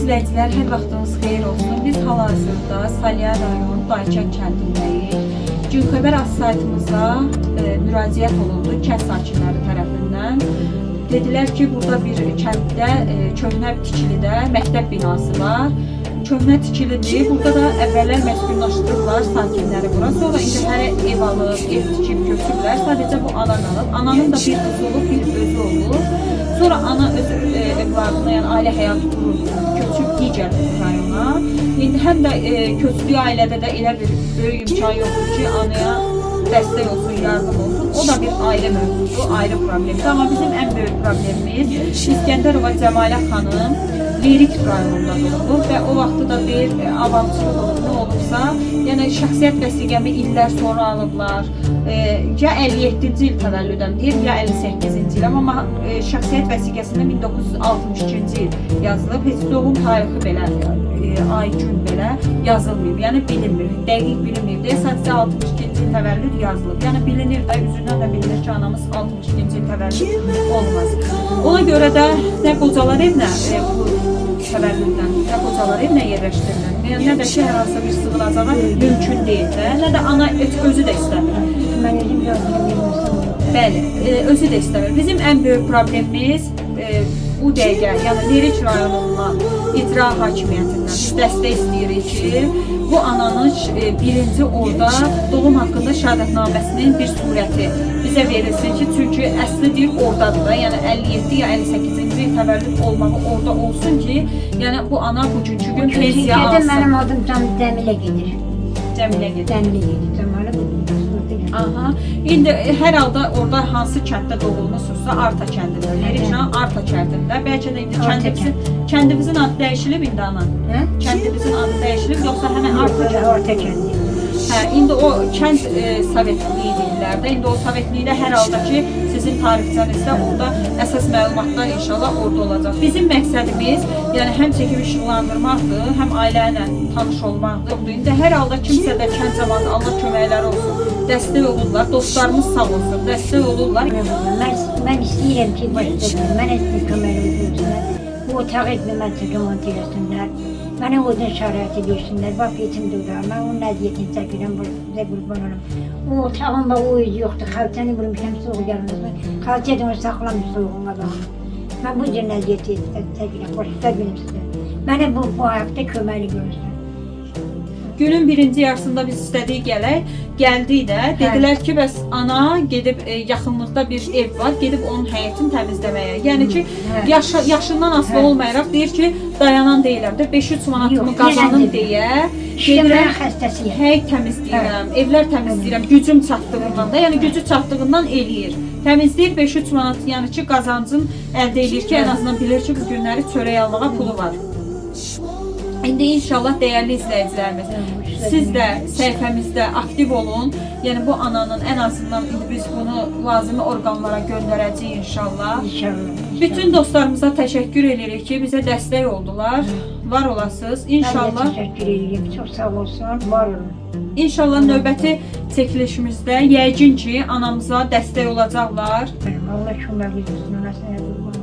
izləyicilər, hər vaxtınız xeyir olsun. Biz hal-hazırda Salyan rayonu Dayçan kəndindəyik. Gün xəbər az saytımıza müraciət olundu kənd sakinləri tərəfindən. Dedilər ki, burada bir kənddə köhnə tikilidə məktəb binası var. Köhnə tikilidir. Burada da əvvəllər məskunlaşdırırlar sakinləri bura. Sonra indi hər ev alıb, ev tikib götürürlər. Sadəcə bu ana qalıb. Ananın da bir qızı olub, bir özü olub. Sonra ana öz evladına, yəni ailə həyatı qurub, köçüb digər rayona. İndi həm də köçdüyü ailədə də elə bir böyük imkan yoxdur ki, anaya dəstək olsun, yardım olsun. O da bir ailə mövzusudur, ayrı problemdir. Amma bizim ən böyük problemimiz İskəndərova Cəmalə xanım Lirik rayonunda doğulub və o vaxtı da bir avamçılıq olub, nə olubsa, yəni şəxsiyyət vəsiqəmi illər sonra alıblar. Ya 57-ci il təvəllüdəm deyir, ya 58-ci il. Amma şəxsiyyət vəsiqəsində 1962-ci il yazılıb. Heç doğum tarixi belə, ay gün belə yazılmayıb. Yəni bilinmir, dəqiq bilinmir deyə sadəcə 62-ci il təvəllüd yazılıb. Yəni bilinir də, üzündən də bilinir ki, anamız 62-ci il təvəllüd olmaz. Ona görə də nə qocalar evinə bu təvəllüddən, nə qocalar evinə yerləşdirilir. Yəni nə də ki, hər hansı bir sığınacağa mümkün deyil də, nə də ana özü də istəmir. Mən özüm yazdım. Bəli, özü də istəmir. Bizim ən böyük problemimiz bu dəqiqə, yəni Lirik rayonundan icra hakimiyyətindən biz dəstək istəyirik ki, bu ananın birinci orada doğum haqqında şəhadətnaməsinin bir surəti bizə verilsin ki, çünki əsli deyir oradadır da, yəni 57 ya 58-ci il təvəllüd olmağı orada olsun ki, yəni bu ana bugünkü gün pensiya alsın. Mənim adım Cəmilə gedir. Cəmilə gedir. Cəmilə gedir. Cəmalə Aha. İndi hər halda orada hansı kənddə doğulmusunuzsa Arta kəndində, Leriklə Arta kəndində. Bəlkə də indi kəndimizin adı dəyişilib indi ana. Kəndimizin adı dəyişilib yoxsa həmin Arta kəndi? Hə, indi o kənd sovetliyi deyirlər də. İndi o sovetlikdə hər halda ki, sizin tarixçənizdə orada əsas məlumatlar inşallah orada olacaq. Bizim məqsədimiz, yəni həm çəkib işıqlandırmaqdır, həm ailə ilə tanış olmaqdır. İndi hər halda kimsə də kənd cəmaatı Allah köməkləri olsun, dəstək olurlar, dostlarımız sağ olsun, dəstək olurlar. Mən istəyirəm ki, başlayalım. Mən istəyirəm kömək olsunlar. Bu otağı mən remontə eləsinlər. Mənə odun şəraiti versinlər, bax yetim durur. Mən onun əziyyətini çəkirəm, sizə qurban olum. O otağın da o yüzü yoxdur, xalçanı vurmuşam, soğuk gəlməsin. Xalçadan o saxlamış soğuğuna da. Mən bu cür əziyyəti çəkirəm, başlayacaq benim sizə. Mənə bu ayaqda köməkli görürsən. Günün birinci yarısında biz istədik gələk, gəldik də. Dedilər ki, bəs ana gedib yaxınlıqda bir ev var, gedib onun həyətini təmizləməyə. Yəni ki, yaşından asılı olmayaraq deyir ki, dayanan deyiləm də 500 manatımı qazanım deyə. Gedirəm xəstəsiyəm. Həyət təmizləyirəm, evlər təmizləyirəm, gücüm çatdığından da, yəni gücü çatdığından eləyir. Təmizləyir 500 manat, yəni ki, qazancın əldə edir ki, ən azından bilir ki, bu günləri çörək almağa pulu var. İndi inşallah dəyərli izləyicilərimiz, siz də səhifəmizdə aktiv olun. Yəni bu ananın ən azından indi biz bunu lazımi orqanlara göndərəcəyik inşallah. Bütün dostlarımıza təşəkkür edirik ki, bizə dəstək oldular. Var olasınız. İnşallah. Təşəkkür edirik. Çox sağ olsun. Var olun. İnşallah növbəti çəkilişimizdə yəqin ki, anamıza dəstək olacaqlar. Allah kömək etsin.